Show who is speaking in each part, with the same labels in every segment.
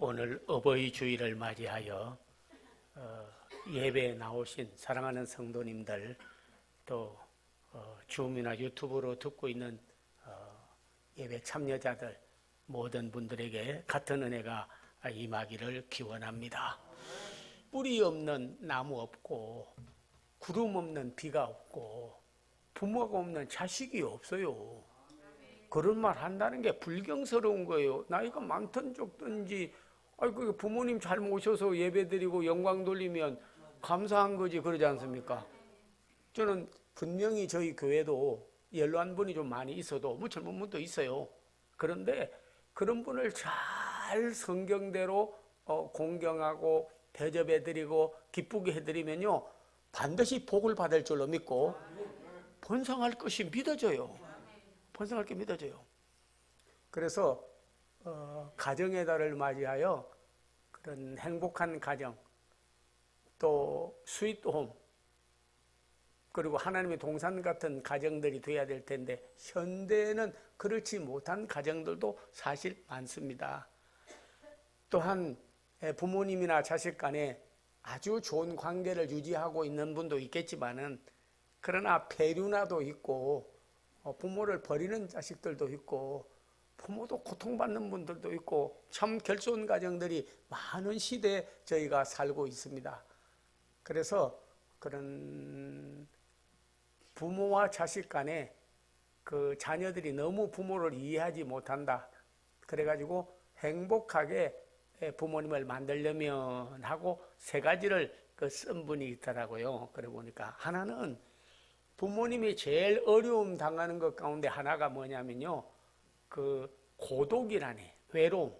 Speaker 1: 오늘 어버이 주일을 맞이하여 예배에 나오신 사랑하는 성도님들, 또 줌이나 유튜브로 듣고 있는 예배 참여자들 모든 분들에게 같은 은혜가 임하기를 기원합니다. 뿌리 없는 나무 없고 구름 없는 비가 없고 부모가 없는 자식이 없어요. 그런 말 한다는 게 불경스러운 거예요. 나이가 많든 적든지 그 부모님 잘 모셔서 예배드리고 영광 돌리면 감사한 거지, 그러지 않습니까? 저는 분명히 저희 교회도 연로한 분이 좀 많이 있어도 뭐 젊은 분도 있어요. 그런데 그런 분을 잘 성경대로 공경하고 대접해드리고 기쁘게 해드리면요, 반드시 복을 받을 줄로 믿고 번성할 것이 믿어져요. 번성할 게 믿어져요. 그래서 가정의 달을 맞이하여 그런 행복한 가정, 또 스윗홈, 그리고 하나님의 동산 같은 가정들이 돼야 될 텐데 현대에는 그렇지 못한 가정들도 사실 많습니다. 또한 부모님이나 자식 간에 아주 좋은 관계를 유지하고 있는 분도 있겠지만은, 그러나 폐륜화도 있고 부모를 버리는 자식들도 있고 부모도 고통받는 분들도 있고 참 결손 가정들이 많은 시대에 저희가 살고 있습니다. 그래서 그런 부모와 자식 간에 그 자녀들이 너무 부모를 이해하지 못한다, 그래가지고 행복하게 부모님을 만들려면 하고 세 가지를 쓴 분이 있더라고요. 그래 보니까 하나는, 부모님이 제일 어려움 당하는 것 가운데 하나가 뭐냐면요, 그 고독이라네, 외로움.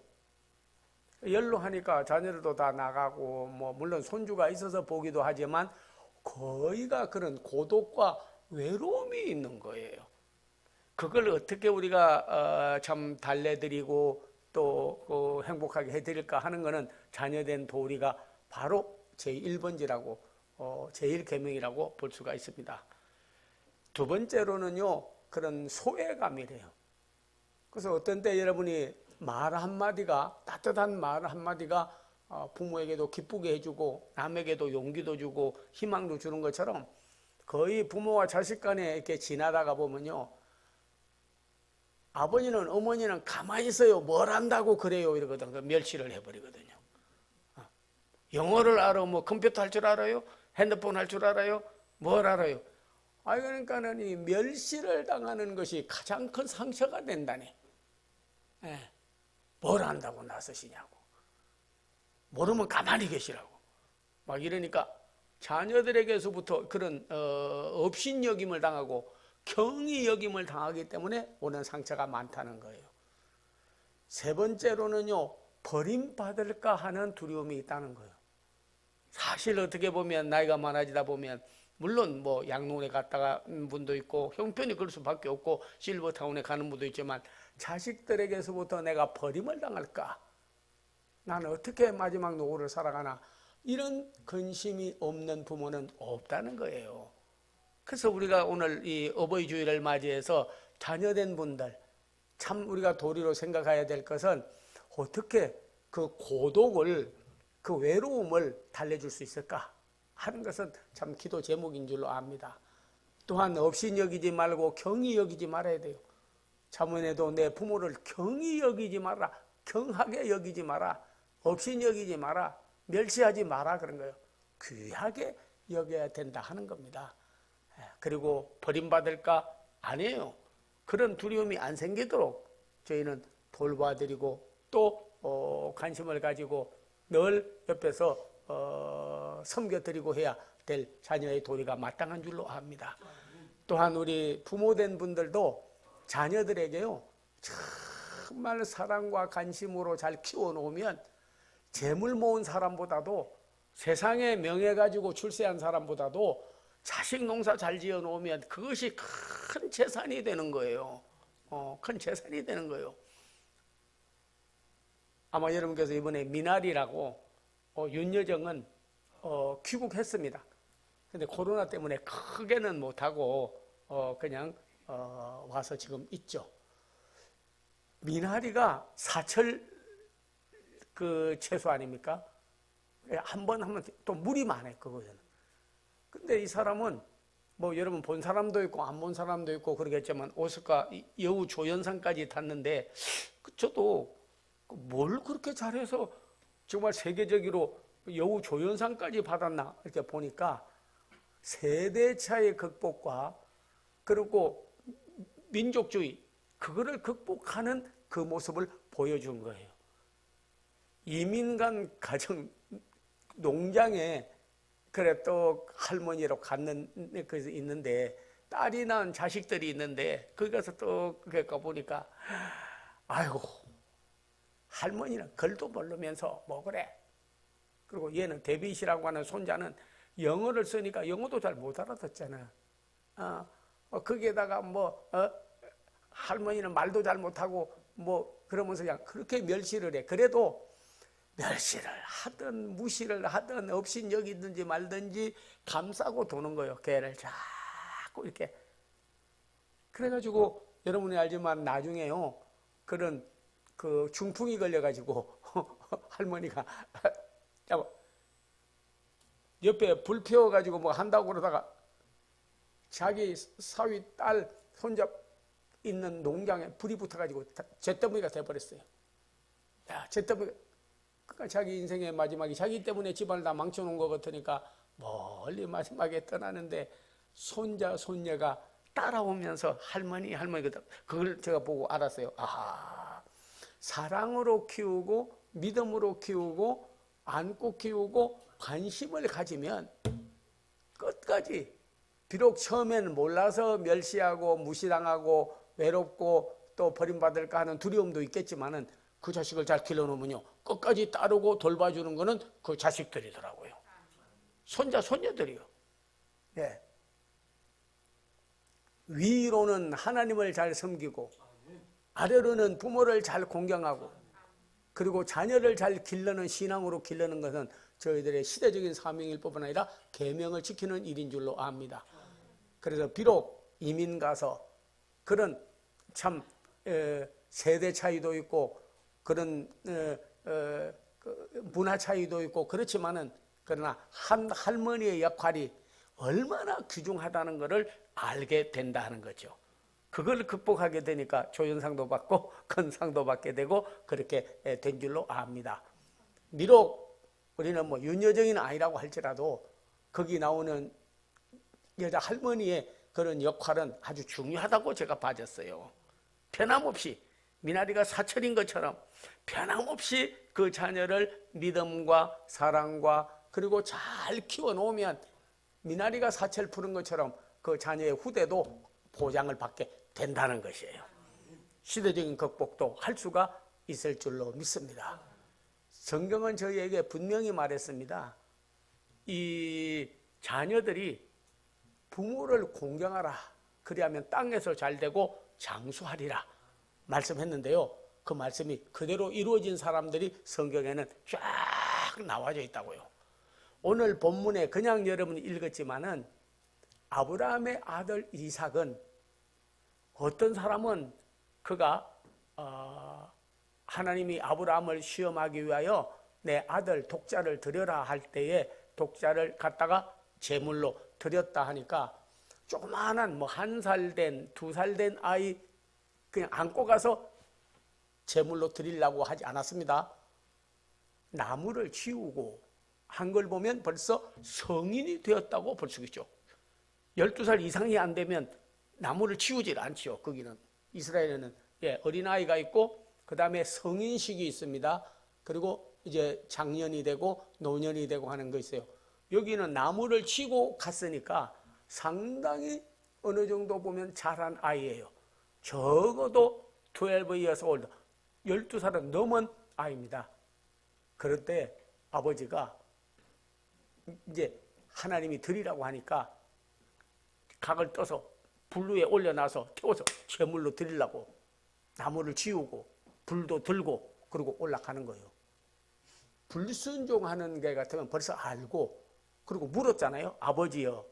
Speaker 1: 연로하니까 자녀들도 다 나가고 뭐 물론 손주가 있어서 보기도 하지만 거의가 그런 고독과 외로움이 있는 거예요. 그걸 어떻게 우리가 참 달래드리고 또 행복하게 해드릴까 하는 거는 자녀된 도리가 바로 제1번지라고 제1계명이라고 볼 수가 있습니다. 두 번째로는요, 그런 소외감이래요. 그래서 어떤 때 여러분이 말 한마디가, 따뜻한 말 한마디가 부모에게도 기쁘게 해주고 남에게도 용기도 주고 희망도 주는 것처럼, 거의 부모와 자식 간에 이렇게 지나다가 보면요, 아버지는 어머니는 가만히 있어요. 뭘 안다고 그래요, 이러거든요. 멸시를 해버리거든요. 영어를 알아? 뭐 컴퓨터 할 줄 알아요? 핸드폰 할 줄 알아요? 뭘 알아요? 그러니까는 이 멸시를 당하는 것이 가장 큰 상처가 된다네. 뭘 안다고 나서시냐고. 모르면 가만히 계시라고. 막 이러니까 자녀들에게서부터 그런 업신여김을 당하고 경이여김을 당하기 때문에 오는 상처가 많다는 거예요. 세 번째로는요, 버림받을까 하는 두려움이 있다는 거예요. 사실 어떻게 보면 나이가 많아지다 보면 물론 뭐 양로원에 갔다가 분도 있고 형편이 그럴 수밖에 없고 실버타운에 가는 분도 있지만, 자식들에게서부터 내가 버림을 당할까, 나는 어떻게 마지막 노후를 살아가나, 이런 근심이 없는 부모는 없다는 거예요. 그래서 우리가 오늘 이 어버이 주일을 맞이해서 자녀된 분들, 참 우리가 도리로 생각해야 될 것은 어떻게 그 고독을, 그 외로움을 달래줄 수 있을까 하는 것은 참 기도 제목인 줄로 압니다. 또한 업신 여기지 말고 경히 여기지 말아야 돼요. 자문에도 내 부모를 경히 여기지 마라, 경하게 여기지 마라, 업신 여기지 마라, 멸시하지 마라, 그런 거예요. 귀하게 여겨야 된다 하는 겁니다. 그리고 버림받을까? 아니에요. 그런 두려움이 안 생기도록 저희는 돌봐드리고 또 관심을 가지고 늘 옆에서 섬겨드리고 해야 될 자녀의 도리가 마땅한 줄로 압니다. 또한 우리 부모된 분들도 자녀들에게요, 정말 사랑과 관심으로 잘 키워놓으면 재물 모은 사람보다도, 세상에 명예 가지고 출세한 사람보다도 자식 농사 잘 지어 놓으면 그것이 큰 재산이 되는 거예요. 큰 재산이 되는 거예요. 아마 여러분께서 이번에 미나리라고 윤여정은 귀국했습니다. 근데 코로나 때문에 크게는 못하고 그냥 와서 지금 있죠. 미나리가 사철 그 채소 아닙니까? 한 번 하면 또 물이 많아요, 그거는. 근데 이 사람은 뭐 여러분 본 사람도 있고 안 본 사람도 있고 그러겠지만 오스카 여우 조연상까지 탔는데 저도 뭘 그렇게 잘해서 정말 세계적으로 여우 조연상까지 받았나 이렇게 보니까 세대 차의 극복과 그리고 민족주의 그거를 극복하는 그 모습을 보여준 거예요. 이민간 가정 농장에 그래 또 할머니로 갔는 그래서 있는데 딸이 낳은 자식들이 있는데 거기 가서 또 그래 가보니까 아이고 할머니는 글도 모르면서 뭐 그래. 그리고 얘는 데빗이라고 하는 손자는 영어를 쓰니까 영어도 잘 못 알아듣잖아. 거기에다가 할머니는 말도 잘 못하고 뭐 그러면서 그냥 그렇게 멸시를 해. 그래도 멸시를 하든 무시를 하든 업신여기든지 말든지 감싸고 도는 거예요. 걔를 자꾸 이렇게. 그래가지고 여러분이 알지만 나중에요. 그런 그 중풍이 걸려가지고 할머니가 옆에 불 피워가지고 뭐 한다고 그러다가 자기 사위 딸 손자 있는 농장에 불이 붙어가지고 잿더미가 돼버렸어요. 야, 잿더미가 그러니까 자기 인생의 마지막이 자기 때문에 집안을 다 망쳐놓은 것 같으니까 멀리 마지막에 떠나는데 손자 손녀가 따라오면서 할머니 그걸 제가 보고 알았어요. 아하, 사랑으로 키우고 믿음으로 키우고 안고 키우고 관심을 가지면 끝까지 비록 처음에는 몰라서 멸시하고 무시당하고 외롭고 또 버림받을까 하는 두려움도 있겠지만은 그 자식을 잘 길러놓으면요 끝까지 따르고 돌봐주는 거는 그 자식들이더라고요. 손자 손녀들이요. 예. 위로는 하나님을 잘 섬기고 아래로는 부모를 잘 공경하고 그리고 자녀를 잘 길러는 신앙으로 길러는 것은 저희들의 시대적인 사명일 뿐만 아니라 계명을 지키는 일인 줄로 압니다. 그래서 비록 이민 가서 그런 참 세대 차이도 있고 그런 문화 차이도 있고 그렇지만은 그러나 한 할머니의 역할이 얼마나 귀중하다는 것을 알게 된다는 거죠. 그걸 극복하게 되니까 조연상도 받고 큰 상도 받게 되고 그렇게 된 줄로 압니다. 비록 우리는 뭐 윤여정이는 아니라고 할지라도 거기 나오는 여자 할머니의 그런 역할은 아주 중요하다고 제가 봐졌어요. 변함없이 미나리가 사철인 것처럼 변함없이 그 자녀를 믿음과 사랑과 그리고 잘 키워놓으면 미나리가 사철 푸는 것처럼 그 자녀의 후대도 보장을 받게 된다는 것이에요. 시대적인 극복도 할 수가 있을 줄로 믿습니다. 성경은 저희에게 분명히 말했습니다. 이 자녀들이 부모를 공경하라. 그리하면 땅에서 잘되고 장수하리라. 말씀했는데요. 그 말씀이 그대로 이루어진 사람들이 성경에는 쫙 나와져 있다고요. 오늘 본문에 그냥 여러분이 읽었지만은 아브라함의 아들 이삭은 어떤 사람은 그가 하나님이 아브라함을 시험하기 위하여 내 아들 독자를 드려라 할 때에 독자를 갖다가 제물로 드렸다 하니까 조그마한 뭐 1살 된, 2살 된 아이 그냥 안고 가서 제물로 드리려고 하지 않았습니다. 나무를 치우고 한 걸 보면 벌써 성인이 되었다고 볼 수 있죠. 12살 이상이 안 되면 나무를 치우질 않지요. 거기는 이스라엘에는 어린아이가 있고 그 다음에 성인식이 있습니다. 그리고 이제 장년이 되고 노년이 되고 하는 거 있어요. 여기는 나무를 치고 갔으니까 상당히 어느 정도 보면 자란 아이예요. 적어도 12 years old, 12살은 넘은 아이입니다. 그럴 때 아버지가 이제 하나님이 드리라고 하니까 각을 떠서 불 위에 올려놔서 태워서 제물로 드리려고 나무를 지우고 불도 들고 그리고 올라가는 거예요. 불순종하는 게 같으면 벌써 알고 그리고 물었잖아요. 아버지여,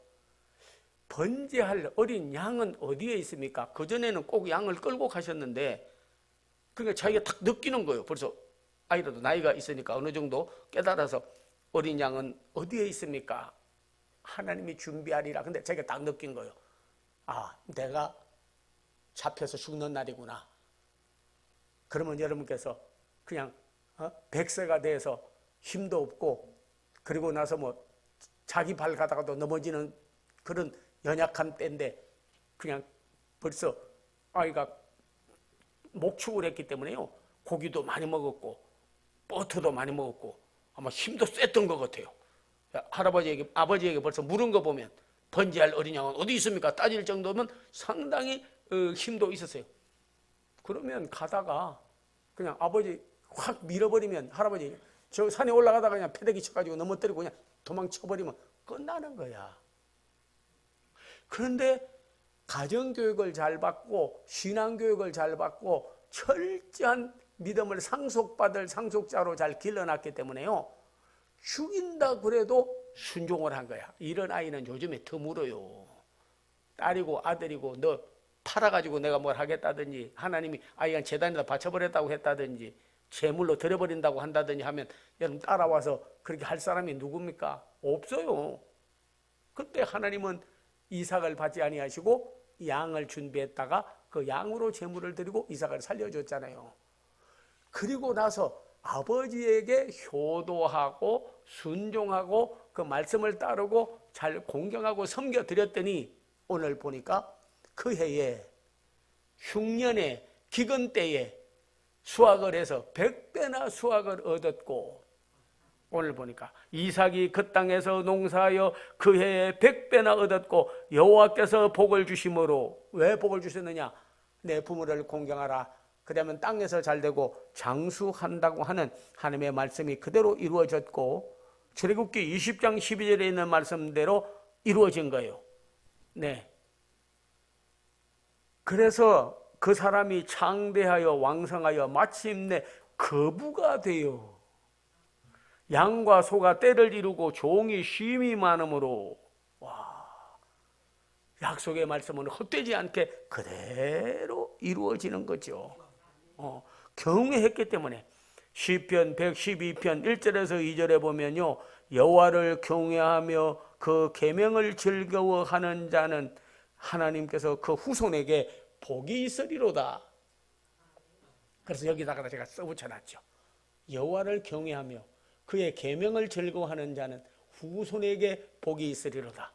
Speaker 1: 번제할 어린 양은 어디에 있습니까? 그전에는 꼭 양을 끌고 가셨는데 그러니까 자기가 딱 느끼는 거예요. 벌써 아이라도 나이가 있으니까 어느 정도 깨달아서 어린 양은 어디에 있습니까? 하나님이 준비하리라. 근데 제가 딱 느낀 거예요. 아, 내가 잡혀서 죽는 날이구나. 그러면 여러분께서 그냥 100세가 돼서 힘도 없고 그리고 나서 뭐 자기 발 가다가도 넘어지는 그런 연약한 때인데 그냥 벌써 아이가 목축을 했기 때문에요. 고기도 많이 먹었고 버터도 많이 먹었고 아마 힘도 셌던 것 같아요. 할아버지에게 아버지에게 벌써 물은 거 보면 번지할 어린 양은 어디 있습니까? 따질 정도면 상당히 힘도 있었어요. 그러면 가다가 그냥 아버지 확 밀어버리면 할아버지 저 산에 올라가다가 그냥 패대기 쳐가지고 넘어뜨리고 그냥 도망쳐버리면 끝나는 거야. 그런데 가정교육을 잘 받고 신앙교육을 잘 받고 철저한 믿음을 상속받을 상속자로 잘 길러놨기 때문에요. 죽인다 그래도 순종을 한 거야. 이런 아이는 요즘에 드물어요. 딸이고 아들이고 너 팔아가지고 내가 뭘 하겠다든지 하나님이 아이가 재단에다 바쳐버렸다고 했다든지 제물로 드려버린다고 한다든지 하면 여러분 따라와서 그렇게 할 사람이 누굽니까? 없어요. 그때 하나님은 이삭을 받지 아니하시고 양을 준비했다가 그 양으로 제물을 드리고 이삭을 살려줬잖아요. 그리고 나서 아버지에게 효도하고 순종하고 그 말씀을 따르고 잘 공경하고 섬겨드렸더니 오늘 보니까 그 해에 흉년에 기근 때에 수확을 해서 100배나 수확을 얻었고 오늘 보니까 이삭이 그 땅에서 농사하여 그 해에 100배나 얻었고 여호와께서 복을 주심으로 왜 복을 주셨느냐? 내 부모를 공경하라. 그러면 땅에서 잘되고 장수한다고 하는 하나님의 말씀이 그대로 이루어졌고 출애굽기 20장 12절에 있는 말씀대로 이루어진 거예요. 네. 그래서 그 사람이 창대하여 왕성하여 마침내 거부가 되어 양과 소가 때를 이루고 종이 쉼이 많으므로 와, 약속의 말씀은 헛되지 않게 그대로 이루어지는 거죠. 경외했기 때문에 시편 112편 1절에서 2절에 보면요, 여호와를 경외하며 그 계명을 즐거워하는 자는 하나님께서 그 후손에게 복이 있으리로다. 그래서 여기다가 제가 써붙여놨죠. 여호와를 경외하며 그의 계명을 즐거워하는 자는 후손에게 복이 있으리로다.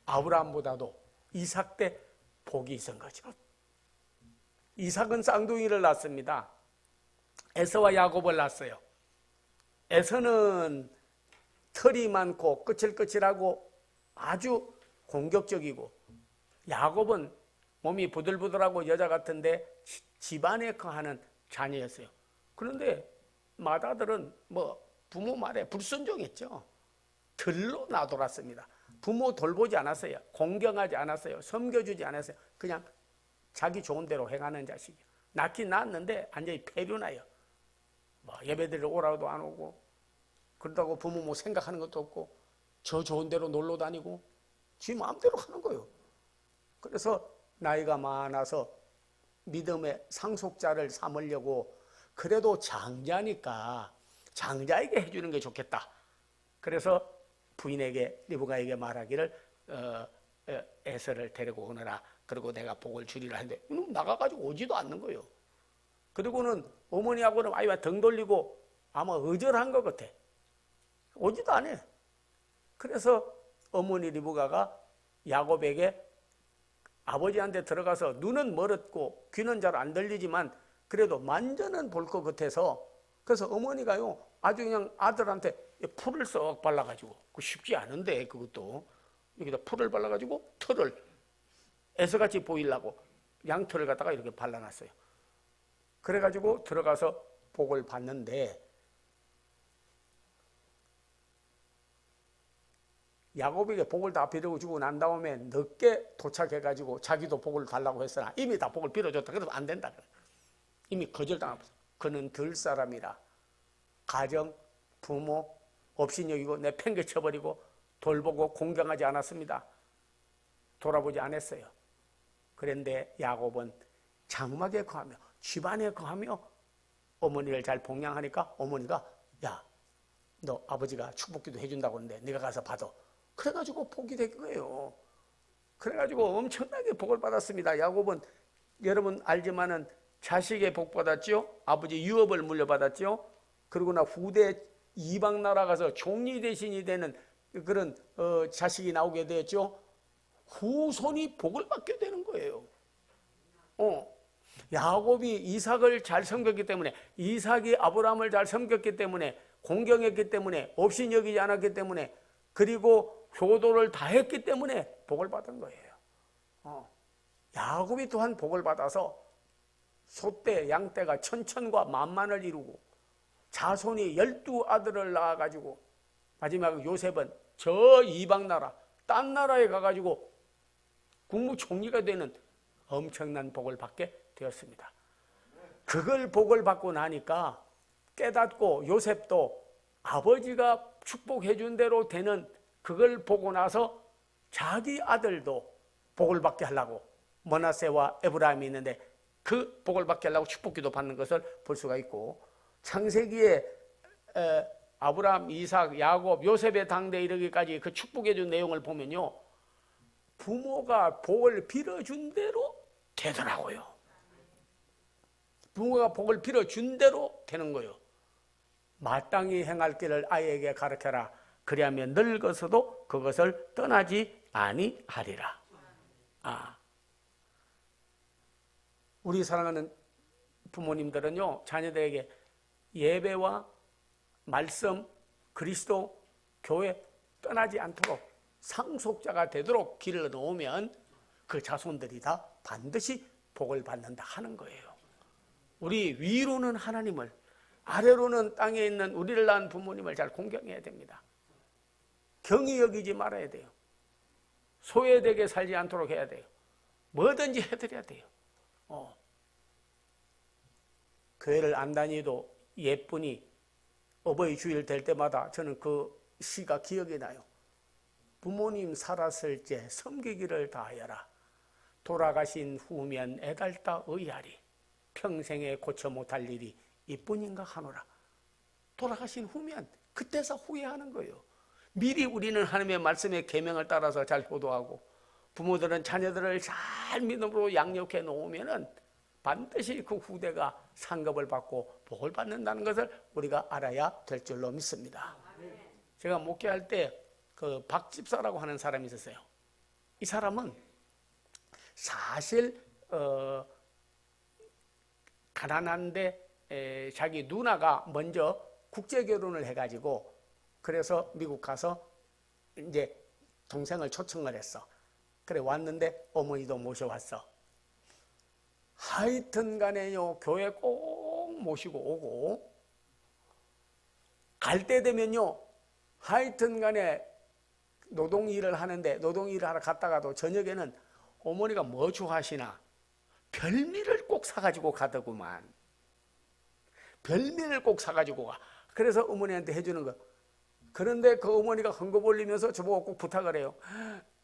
Speaker 1: 아브라함보다도 이삭 때 복이 있은 거죠. 이삭은 쌍둥이를 낳습니다. 에서와 야곱을 낳았어요. 에서는 털이 많고 거칠거칠하고 아주 공격적이고, 야곱은 몸이 부들부들하고 여자 같은데 집안에 거하는 자녀였어요. 그런데 맏아들은 부모 말에 불순종했죠. 들로 나돌았습니다. 부모 돌보지 않았어요. 공경하지 않았어요. 섬겨주지 않았어요. 그냥 자기 좋은 대로 행하는 자식이에요. 낳긴 낳았는데 완전히 폐륜하여 예배드리러 오라고도 안 오고, 그러다고 부모 생각하는 것도 없고 저 좋은 대로 놀러 다니고 지 마음대로 하는 거예요. 그래서 나이가 많아서 믿음의 상속자를 삼으려고, 그래도 장자니까 장자에게 해주는 게 좋겠다. 그래서 부인에게, 리브가에게 말하기를 에서를 데리고 오너라. 그리고 내가 복을 주리라 했는데 나가가지고 오지도 않는 거예요. 그리고는 어머니하고는 아이와 등 돌리고 아마 의절한 것 같아. 오지도 않아. 그래서 어머니 리브가가 야곱에게 아버지한테 들어가서 눈은 멀었고 귀는 잘 안 들리지만 그래도 만져는 볼 것 같아서, 그래서 어머니가요 아주 그냥 아들한테 풀을 썩 발라가지고, 그 쉽지 않은데 그것도 여기다 풀을 발라가지고 털을 애서같이 보이려고 양털을 갖다가 이렇게 발라놨어요. 그래가지고 들어가서 복을 받는데, 야곱에게 복을 다 빌어주고 난 다음에 늦게 도착해가지고 자기도 복을 달라고 했으나 이미 다 복을 빌어줬다. 그래서 안 된다. 이미 거절당하고, 그는 들 사람이라 가정, 부모 없인 여기고 내 팽개쳐버리고 돌보고 공경하지 않았습니다. 돌아보지 않았어요. 그런데 야곱은 장막에 거하며 집안에 거하며 어머니를 잘 봉양하니까 어머니가 야, 너 아버지가 축복기도 해준다고 하는데 네가 가서 받아. 그래가지고 복이 된 거예요. 그래가지고 엄청나게 복을 받았습니다. 야곱은 여러분 알지만은 자식의 복 받았죠. 아버지 유업을 물려받았죠. 그리고 나 후대 이방 나라 가서 종리 대신이 되는 그런 자식이 나오게 되었죠. 후손이 복을 받게 되는 거예요. 야곱이 이삭을 잘 섬겼기 때문에, 이삭이 아브라함을 잘 섬겼기 때문에, 공경했기 때문에, 업신여기지 않았기 때문에, 그리고 효도를 다 했기 때문에 복을 받은 거예요. 야곱이 또한 복을 받아서 소떼, 양떼가 천천과 만만을 이루고 자손이 12아들을 낳아가지고 마지막 요셉은 저 이방나라, 딴 나라에 가가지고 국무총리가 되는 엄청난 복을 받게 되었습니다. 그걸 복을 받고 나니까 깨닫고 요셉도 아버지가 축복해 준 대로 되는 그걸 보고 나서 자기 아들도 복을 받게 하려고 머나세와 에브라임이 있는데 그 복을 받게 하려고 축복기도 받는 것을 볼 수가 있고, 창세기에 아브라함, 이삭, 야곱, 요셉의 당대에 이르기까지 그 축복해 준 내용을 보면요, 부모가 복을 빌어준 대로 되더라고요. 부모가 복을 빌어준 대로 되는 거예요. 마땅히 행할 길을 아이에게 가르쳐라. 그리하면 늙어서도 그것을 떠나지 아니하리라. 우리 사랑하는 부모님들은요, 자녀들에게 예배와 말씀, 그리스도, 교회 떠나지 않도록 상속자가 되도록 길을 놓으면 그 자손들이 다 반드시 복을 받는다 하는 거예요. 우리 위로는 하나님을, 아래로는 땅에 있는 우리를 낳은 부모님을 잘 공경해야 됩니다. 경히 여기지 말아야 돼요. 소외되게 살지 않도록 해야 돼요. 뭐든지 해드려야 돼요. 교회를 안 다니도 예쁘니 어버이 주일 될 때마다 저는 그 시가 기억이 나요. 부모님 살았을 때 섬기기를 다하여라. 돌아가신 후면 애달다 의하리. 평생에 고쳐 못할 일이 이뿐인가 하노라. 돌아가신 후면 그때서 후회하는 거예요. 미리 우리는 하나님의 말씀의 계명을 따라서 잘 효도하고, 부모들은 자녀들을 잘 믿음으로 양육해 놓으면은 반드시 그 후대가 상급을 받고 복을 받는다는 것을 우리가 알아야 될 줄로 믿습니다. 제가 목회할 때 그 박집사라고 하는 사람이 있었어요. 이 사람은 사실 가난한데 자기 누나가 먼저 국제 결혼을 해가지고 그래서 미국 가서 이제 동생을 초청을 했어. 그래 왔는데 어머니도 모셔왔어. 하여튼 간에요, 교회 꼭 모시고 오고, 갈 때 되면요, 하여튼 간에 노동일을 하는데, 노동일을 하러 갔다가도 저녁에는 어머니가 뭐 좋아하시나 별미를 꼭 사가지고 가더구만. 별미를 꼭 사가지고 가. 그래서 어머니한테 해주는 거. 그런데 그 어머니가 헌금 올리면서 저보고 꼭 부탁을 해요.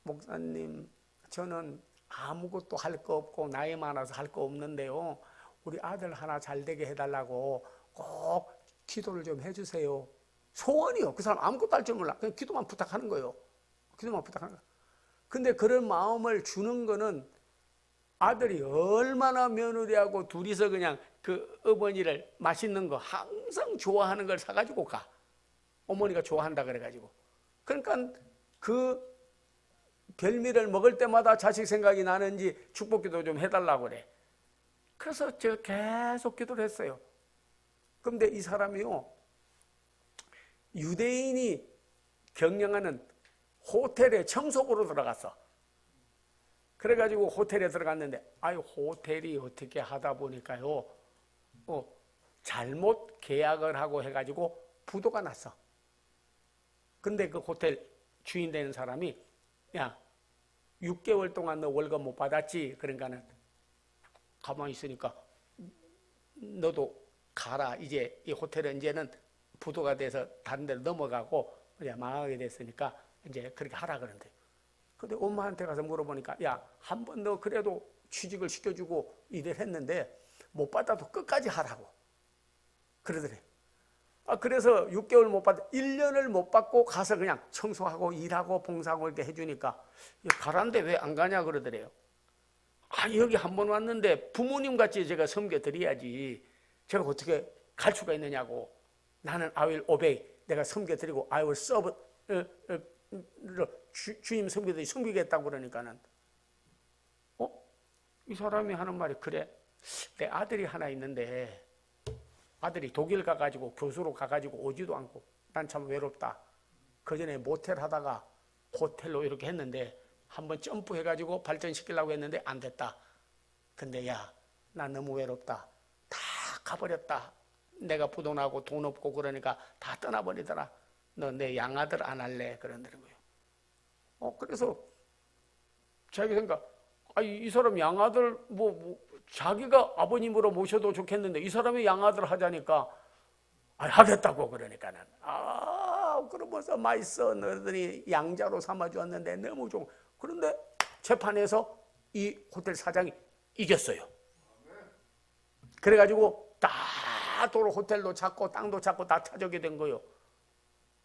Speaker 1: 목사님, 저는 아무것도 할 거 없고 나이 많아서 할 거 없는데요, 우리 아들 하나 잘 되게 해달라고 꼭 기도를 좀 해주세요. 소원이요. 그 사람 아무것도 할 줄 몰라. 그냥 기도만 부탁하는 거예요. 기도만 부탁하는 거예요. 근데 그런 마음을 주는 거는 아들이 얼마나 며느리하고 둘이서 그냥 그 어머니를 맛있는 거 항상 좋아하는 걸 사가지고 가. 어머니가 좋아한다 그래가지고. 그러니까 그 별미를 먹을 때마다 자식 생각이 나는지 축복기도 좀 해달라고 그래. 그래서 제가 계속 기도를 했어요. 그런데 이 사람이요, 유대인이 경영하는 호텔에 청소부로 들어갔어. 그래가지고 호텔에 들어갔는데, 호텔이 어떻게 하다 보니까요, 잘못 계약을 하고 해가지고 부도가 났어. 근데 그 호텔 주인 되는 사람이, 야, 6개월 동안 너 월급 못 받았지? 그러니까는 가만히 있으니까 너도 가라. 이제 이 호텔은 이제는 부도가 돼서 다른 데로 넘어가고 이제 망하게 됐으니까 이제 그렇게 하라 그런데. 근데 엄마한테 가서 물어보니까, 야, 한 번 너 그래도 취직을 시켜주고 일을 했는데 못 받아도 끝까지 하라고. 그러더래. 그래서 6개월 못 받, 1년을 못 받고 가서 그냥 청소하고 일하고 봉사하고 이렇게 해주니까 가란데 왜 안 가냐 그러더래요. 여기 한 번 왔는데 부모님 같이 제가 섬겨드려야지 제가 어떻게 갈 수가 있느냐고. 나는 I will obey. 내가 섬겨드리고 I will serve. 주님 섬기듯이 섬기겠다고 그러니까는 이 사람이 하는 말이 그래. 내 아들이 하나 있는데 아들이 독일 가가지고 교수로 가가지고 오지도 않고 난 참 외롭다. 그전에 모텔 하다가 호텔로 이렇게 했는데 한번 점프해가지고 발전시키려고 했는데 안 됐다. 근데 야, 난 너무 외롭다. 다 가버렸다. 내가 부도나고 돈 없고 그러니까 다 떠나버리더라. 너 내 양아들 안 할래? 그러더라고요. 그래서 자기 생각, 이 사람 양아들 자기가 아버님으로 모셔도 좋겠는데 이 사람이 양아들 하자니까 하겠다고 그러니까는 그러면서 마이서 너희들이 양자로 삼아주었는데 너무 좋은. 그런데 재판에서 이 호텔 사장이 이겼어요. 그래가지고 다 도로 호텔도 찾고 땅도 찾고 다 찾아오게 된 거예요.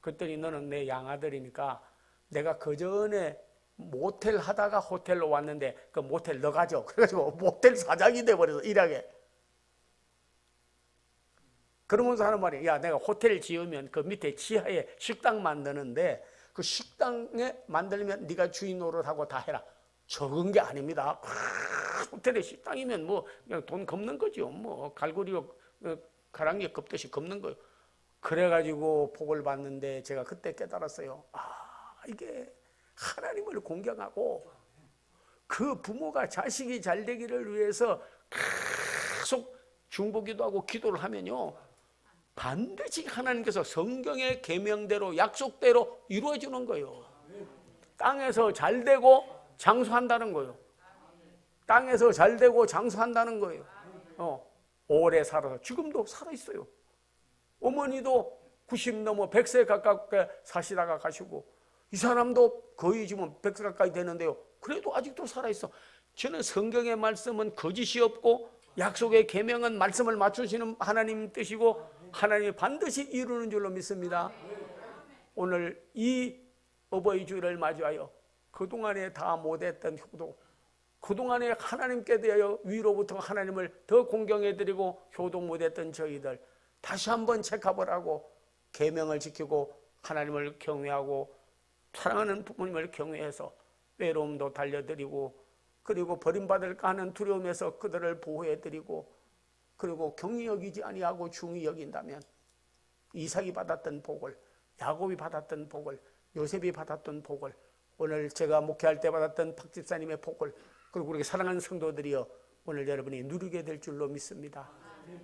Speaker 1: 그랬더니 너는 내 양아들이니까 내가 그 전에 모텔 하다가 호텔로 왔는데 그 모텔 너 가져. 그래가지고 모텔 사장이 돼버려서 일하게. 그러면서 하는 말이 야, 내가 호텔 지으면 그 밑에 지하에 식당 만드는데 그 식당에 만들면 네가 주인 노릇하고 다 해라. 적은 게 아닙니다. 호텔에 식당이면 그냥 돈 걷는 거죠. 갈고리로 가랑이에 걷듯이 걷는 거예요. 그래가지고 복을 받는데 제가 그때 깨달았어요. 이게 하나님을 공경하고 그 부모가 자식이 잘 되기를 위해서 계속 중보기도 하고 기도를 하면요, 반드시 하나님께서 성경의 계명대로 약속대로 이루어주는 거예요. 땅에서 잘 되고 장수한다는 거예요. 땅에서 잘 되고 장수한다는 거예요. 오래 살아서 지금도 살아있어요. 어머니도 90 넘어 100세 가깝게 사시다가 가시고 이 사람도 거의 지금 100세 가까이 되는데요. 그래도 아직도 살아있어. 저는 성경의 말씀은 거짓이 없고 약속의 계명은 말씀을 맞추시는 하나님 뜻이고 하나님이 반드시 이루는 줄로 믿습니다. 오늘 이 어버이 주일을 맞이하여 그동안에 다 못했던 효도, 그동안에 하나님께 대하여 위로부터 하나님을 더 공경해드리고 효도 못했던 저희들 다시 한번 체크업을 하고 계명을 지키고 하나님을 경외하고 사랑하는 부모님을 경외해서 외로움도 달려드리고 그리고 버림받을까 하는 두려움에서 그들을 보호해드리고 그리고 경히 여기지 아니하고 중히 여긴다면 이삭이 받았던 복을, 야곱이 받았던 복을, 요셉이 받았던 복을, 오늘 제가 목회할 때 받았던 박 집사님의 복을, 그리고 우리 사랑하는 성도들이여 오늘 여러분이 누리게 될 줄로 믿습니다.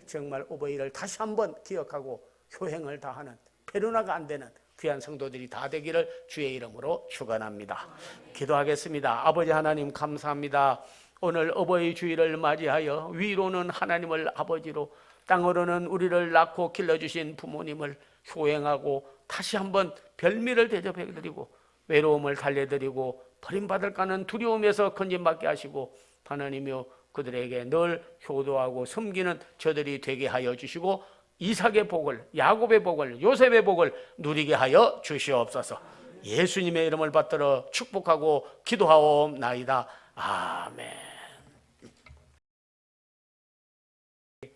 Speaker 1: 정말 어버이를 다시 한번 기억하고 효행을 다하는, 페루나가 안 되는 귀한 성도들이 다 되기를 주의 이름으로 축원합니다. 기도하겠습니다. 아버지 하나님 감사합니다. 오늘 어버이 주일을 맞이하여 위로는 하나님을 아버지로, 땅으로는 우리를 낳고 길러주신 부모님을 효행하고 다시 한번 별미를 대접해드리고 외로움을 달래드리고 버림받을까 하는 두려움에서 건진받게 하시고 하나님이여 그들에게 늘 효도하고 섬기는 저들이 되게 하여 주시고 이삭의 복을, 야곱의 복을, 요셉의 복을 누리게 하여 주시옵소서. 예수님의 이름을 받들어 축복하고 기도하옵나이다. 아멘.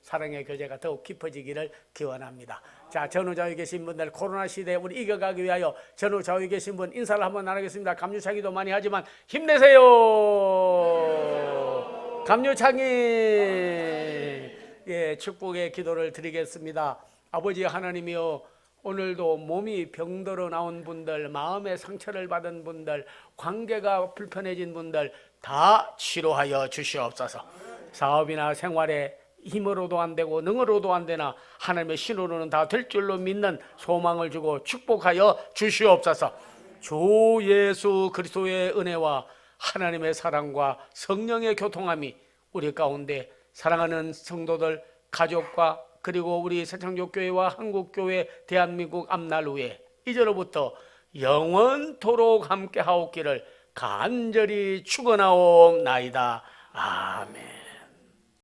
Speaker 1: 사랑의 교제가 더욱 깊어지기를 기원합니다. 자, 전후좌우에 계신 분들, 코로나 시대에 우리 이겨가기 위하여 전후좌우에 계신 분 인사를 한번 나누겠습니다. 감유차기도 많이 하지만 힘내세요. 감유차기. 축복의 기도를 드리겠습니다. 아버지 하나님이여, 오늘도 몸이 병들어 나온 분들, 마음의 상처를 받은 분들, 관계가 불편해진 분들 다 치료하여 주시옵소서. 사업이나 생활에 힘으로도 안 되고 능으로도 안 되나 하나님의 신으로는 다 될 줄로 믿는 소망을 주고 축복하여 주시옵소서. 주 예수 그리스도의 은혜와 하나님의 사랑과 성령의 교통함이 우리 가운데 사랑하는 성도들, 가족과 그리고 우리 새창조교회와 한국교회 대한민국 앞날후에 이제로부터 영원토록 함께 하옵기를 간절히 축원하옵나이다. 아멘.